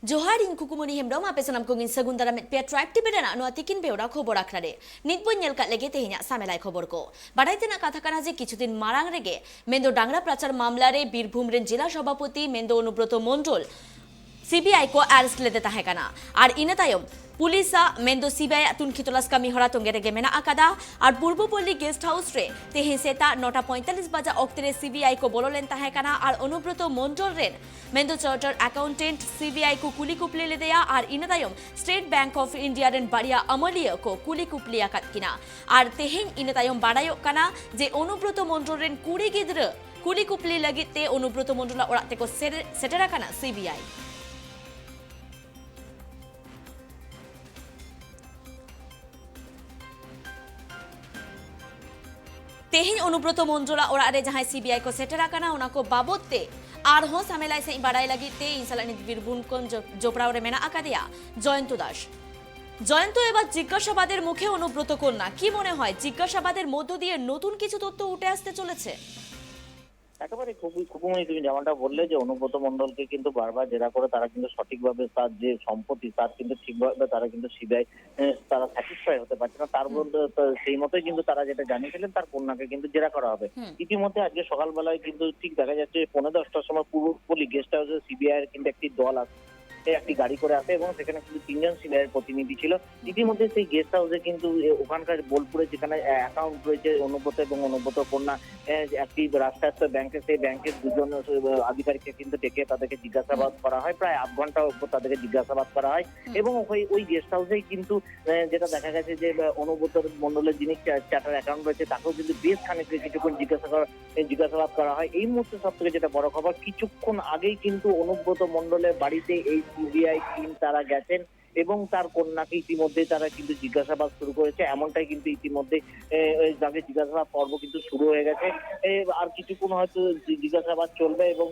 Johar in kukumuni hemdom ape sanam kungin segundara met pia tribe tibedana no atikin beura khobor akrare nitbon nyel kat lege tehinya samelai khobor ko badai tena katha kana je কিছুদিন marang rege mendo dangra prachar mamlare birbhum ren jila sabhapoti mendo Anubrata Mondal CBI ko arrest lete tahekana ar ina tayom पुलिसा मेंदो CBI तुनखी तलाश कमी हरा तोंगेरे गेमेना आकादा और पूर्वपल्ली guest house रे तेहे सेता 9:45 बजा ऑक्टरे CBI को बोलोलेन ताहेकाना और अनुब्रत मंडल रेन मेंदो चार्टर अकाउंटेंट सीबीआई को कुली कुपले ले दिया और इनदायम स्टेट बैंक ऑफ इंडिया रेन बाड़िया अमलिया को कुली कुपली आकातकिना और तेहेन इनदायम बाड़ायो काना जे अनुब्रत मंडल रेन कुड़ी गिद्र कुली कुपली लगिते अनुब्रत मंडल ओराते को सेटरा काना सीबीआई तेहिन अनुब्रत मंडला ओरा रे जहां सीबीआई को सेटरा काना उना को बाबतते आर हो सामेलाई से बाड़ाई लगिते इंसालानि बीरभूम कोन जोपड़ा रे मेना आकादिया जयंत दास জয়ন্ত এবার জিজ্ঞাসাবাদের মুখে অনুব্রত কন্যা কি মনে হয় জিজ্ঞাসাবাদের মধ্য দিয়ে নতুন কিছু তথ্য উঠে আসতে চলেছে একেবারে খুবই তুমি যেমনটা বললে যে অনুব্রত মণ্ডলকে কিন্তু বারবার জেরা করে তারা কিন্তু সঠিকভাবে তার যে সম্পত্তি তার কিন্তু ঠিকভাবে তারা কিন্তু সিবিআই তারা স্যাটিসফাই হতে পারছে না তার মধ্যে সেই মতোই কিন্তু তারা যেটা জানিয়েছিলেন তার কন্যাকে কিন্তু জেরা করা হবে ইতিমধ্যে আজকে সকালবেলায় কিন্তু ঠিক দেখা যাচ্ছে 9:30টার সময় পূর্বপল্লী গেস্ট হাউসে সিবিআই এর কিন্তু একটি দল আসে একটি গাড়ি করে আসে এবং সেখানে কিন্তু 3জন সিবিআই প্রতিনিধি ছিল ইতিমধ্যে সেই গেস্ট হাউসে কিন্তু ওখানকার বোলপুরে যেখানে অ্যাকাউন্ট রয়েছে অনুব্রত এবং অনুব্রত কন্যা একটি রাষ্ট্রায়ত্ত ব্যাংকে সেই ব্যাংকের দুজন আধিকারিককে কিন্তু ডেকে তাদেরকে জিজ্ঞাসাবাদ করা হয় প্রায় 8 ঘন্টা উপর তাদেরকে জিজ্ঞাসাবাদ করা হয় এবং ওই গেস্ট হাউসেই কিন্তু যেটা দেখা গেছে যে অনুব্রত মণ্ডলের যিনি চার্টার অ্যাকাউন্ট রয়েছে তাকেও কিন্তু বেশ খানিক কিছুক্ষণ জিজ্ঞাসাবাদ করা হয় এই মুহূর্তে সব থেকে যেটা বড় খবর কিছুক্ষণ আগেই কিন্তু অনুব্রত মণ্ডলের বাড়িতে এই সিবিআই টিম তারা গেছেন এবং তার কন্যাকে ইতিমধ্যে তারা কিন্তু জিজ্ঞাসাবাদ শুরু করেছে এমনটাই কিন্তু ইতিমধ্যে তাকে জিজ্ঞাসাবাদ পর্ব কিন্তু শুরু হয়ে গেছে আর কিছুক্ষণ হয়তো জিজ্ঞাসাবাদ চলবে এবং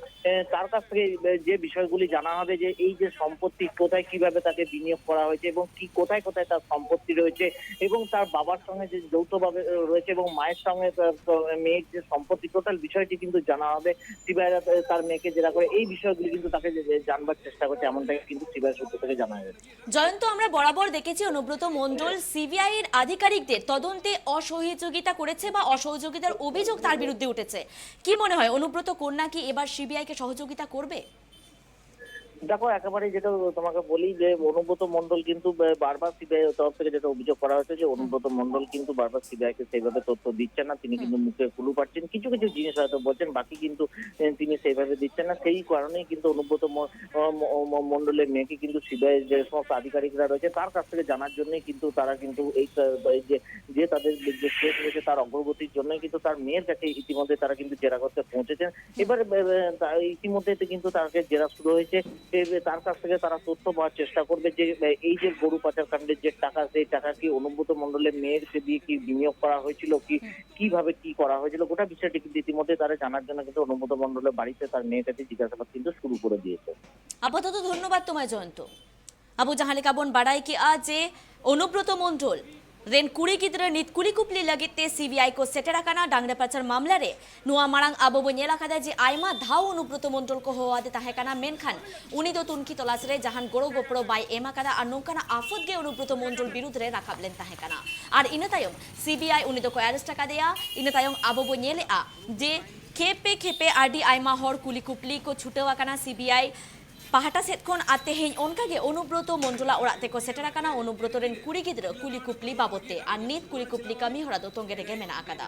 তার কাছ থেকে যে বিষয়গুলি জানা হবে যে এই যে সম্পত্তি কোথায় কিভাবে তাকে বিনিয়োগ করা হয়েছে এবং কি কোথায় কোথায় তার সম্পত্তি রয়েছে এবং তার বাবার সঙ্গে যে যৌথভাবে রয়েছে এবং মায়ের সঙ্গে মেয়ের যে সম্পত্তি টোটাল বিষয়টি কিন্তু জানা হবে সিবিআই তার মেয়েকে জেরা করে এই বিষয়গুলি কিন্তু তাকে জানবার চেষ্টা করছে এমনটাই কিন্তু সিবিআই সূত্র থেকে জানা যাচ্ছে জয়ন্ত আমরা বরাবর দেখেছি অনুব্রত মণ্ডল সিবিআই এর আধিকারিকদের তদন্তে অসহযোগিতা করেছে বা অসহযোগিতার অভিযোগ তার বিরুদ্ধে উঠেছে কি মনে হয় অনুব্রত কন্যা কি এবার সিবিআই কে সহযোগিতা করবে দেখো একেবারে যেটা তোমাকে বলি যে অনুব্রত মণ্ডল কিন্তু বারবার সিবিআই তরফ থেকে যেটা অভিযোগ করা হয়েছে যে অনুব্রত মণ্ডল কিন্তু বারবার সিবিআই কে সেইভাবে তথ্য দিচ্ছেন না তিনি কিন্তু মুখে কুলু পাচ্ছেন কিছু কিছু জিনিস হয়তো বলছেন বাকি কিন্তু তিনি সেইভাবে দিচ্ছেন না সেই কারণেই কিন্তু অনুব্রত মণ্ডলের মেয়েকে কিন্তু সিবিআই যে সমস্ত আধিকারিকরা রয়েছে তার কাছ থেকে জানার জন্যই কিন্তু তারা কিন্তু এই যে তাদের যে কেস রয়েছে তার অগ্রগতির জন্যই কিন্তু তার মেয়ের কাছে ইতিমধ্যে তারা কিন্তু জেরা করতে পৌঁছেছেন এবার ইতিমধ্যে কিন্তু তাকে জেরা শুরু হয়েছে তার কাছ থেকে তারা তথ্য পাওয়ার চেষ্টা করবে যে এই যে গরু পাচার কাণ্ডের যে টাকা সেই টাকা কি অনুব্রত মণ্ডলের মেয়েরকে দিয়ে কি বিনিয়োগ করা হয়েছিল কি কিভাবে কি করা হয়েছিল গোটা বিষয়টি কিন্তু ইতিমধ্যে তারা জানার জন্য কিন্তু অনুব্রত মণ্ডলের বাড়িতে তার মেয়ের কাছে জিজ্ঞাসাবাদ কিন্তু শুরু করে দিয়েছে আপাতত ধন্যবাদ তোমায় জয়ন্ত আবু জাহালিকা বোন বাড়াই কি আজ অনুব্রত মণ্ডল रेन कुड़ी गिद्र नित कुली कुपली लगिते सीबीआई को सेटेरा काना डांगरा प्रचार मामला रे नुआ मारांग आबो बनेला खादा जे आयमा धाव अनुब्रत मंडल को होवा दे ताहे काना मेनखान उनी दो तुनकी तलाश रे जहान गोड़ो गोपड़ो बाई एमा कादा आर नौकाना आफत गे अनुब्रत मंडल विरुद्ध रे राखाबलेन ताहे काना आर इना तायम सीबीआई उनी दो को अरेस्ट का दिया इना तायम आबो बनेले आ जे खेपे खेपे आरडी आयमा हर कुली कुपली को छुटेवा काना सीबीआई पाहाटा सेटखन आते हें ओनकागे अनुब्रत मंडला ओराते को सेटेरा काना अनुब्रत रेन कुड़ी गिद्र कुली कुपली बाबते आर नित कुली कुपली कामी हरा दो तोंगे रेगे मेना आकादा